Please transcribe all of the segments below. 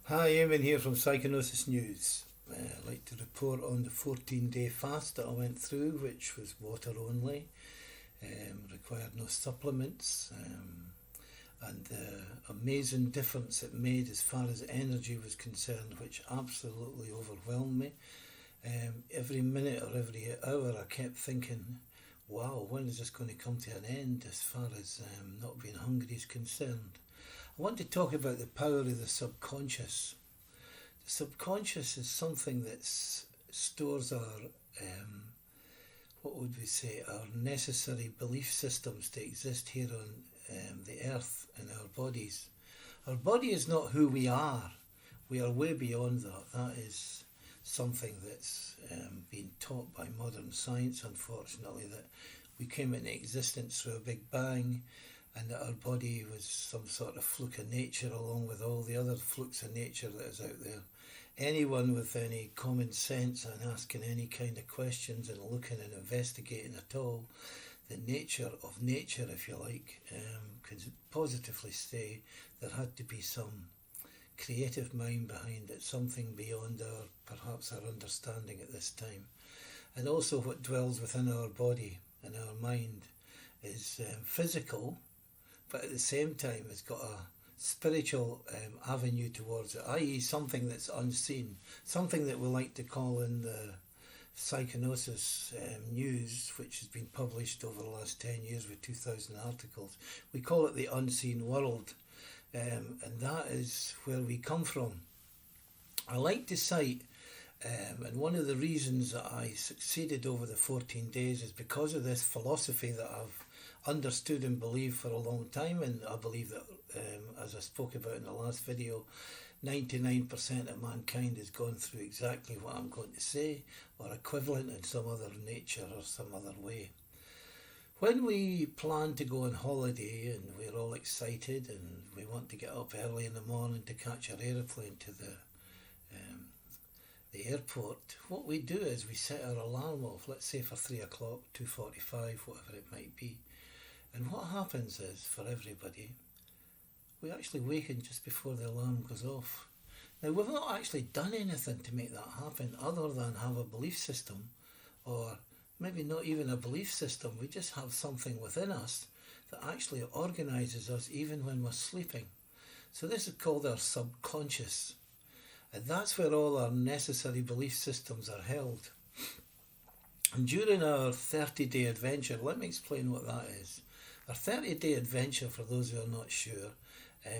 Hi, Eamon here from Psychonosis News. I'd like to report on the 14-day fast that I went through, which was water only, required no supplements, and the amazing difference it made as far as energy was concerned, which absolutely overwhelmed me. Every minute or every hour I kept thinking, wow, when is this going to come to an end as far as not being hungry is concerned? I want to talk about the power of the subconscious. The subconscious is something that stores our, what would we say, our necessary belief systems to exist here on the earth in our bodies. Our body is not who we are. We are way beyond that. That is something that's been taught by modern science, unfortunately, that we came into existence through a big bang and that our body was some sort of fluke of nature along with all the other flukes of nature that is out there. Anyone with any common sense and asking any kind of questions and looking and investigating at all the nature of nature, if you like, could positively say there had to be some creative mind behind it, something beyond our perhaps our understanding at this time. And also what dwells within our body and our mind is physical, but at the same time it's got a spiritual avenue towards it, i.e. something that's unseen, something that we like to call in the Psychonosis news, which has been published over the last 10 years with 2,000 articles. We call it the unseen world, and that is where we come from. I like to cite, and one of the reasons that I succeeded over the 14 days is because of this philosophy that I've understood and believed for a long time, and I believe that, as I spoke about in the last video, 99% of mankind has gone through exactly what I'm going to say, or equivalent in some other nature or some other way. When we plan to go on holiday and we're all excited and we want to get up early in the morning to catch our aeroplane to the airport, what we do is we set our alarm off, let's say for 3 o'clock, 2:45, whatever it might be. And what happens is, for everybody, we actually waken just before the alarm goes off. Now, we've not actually done anything to make that happen other than have a belief system, or maybe not even a belief system, we just have something within us that actually organises us even when we're sleeping. So this is called our subconscious. And that's where all our necessary belief systems are held. And during our 30-day adventure, let me explain what that is. Our 30-day adventure, for those who are not sure,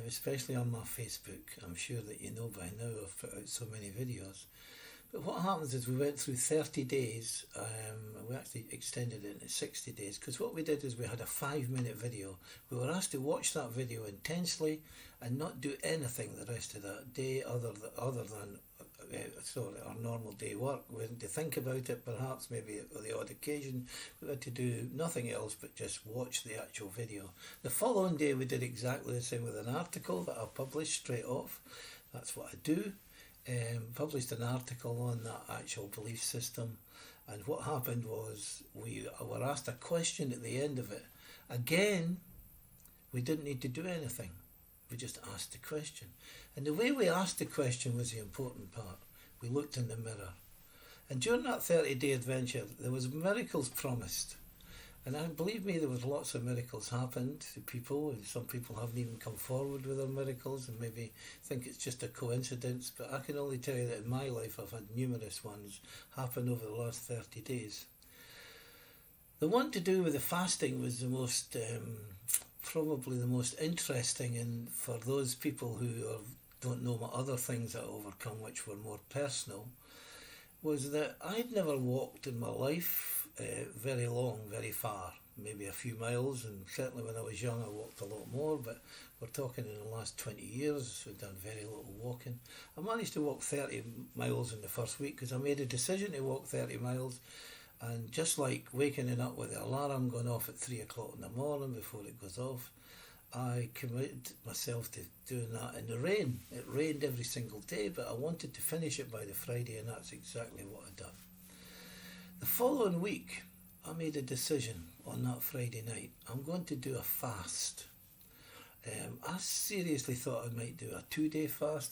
especially on my Facebook, I'm sure that you know by now I've put out so many videos. But what happens is we went through 30 days, we actually extended it into 60 days, because what we did is we had a 5-minute video. We were asked to watch that video intensely and not do anything the rest of that day other than our normal day work. We had to think about it, perhaps maybe on the odd occasion. We had to do nothing else but just watch the actual video. The following day we did exactly the same with an article that I published straight off. That's what I do. Published an article on that actual belief system, and what happened was we were asked a question at the end of it. Again, we didn't need to do anything. We just asked the question. And the way we asked the question was the important part. We looked in the mirror. And during that 30-day adventure, there was miracles promised. And believe me, there was lots of miracles happened to people, and some people haven't even come forward with their miracles and maybe think it's just a coincidence. But I can only tell you that in my life I've had numerous ones happen over the last 30 days. The one to do with the fasting was the most, probably the most interesting, and for those people who don't know what other things that I overcome, which were more personal, was that I'd never walked in my life very long, very far, maybe a few miles, and certainly when I was young I walked a lot more, but we're talking in the last 20 years we've done very little walking. I managed to walk 30 miles in the first week because I made a decision to walk 30 miles, and just like waking up with the alarm going off at 3 o'clock in the morning before it goes off, I committed myself to doing that in the rain. It rained every single day, but I wanted to finish it by the Friday, and that's exactly what I'd done. The following week, I made a decision on that Friday night. I'm going to do a fast. I seriously thought I might do a 2-day fast or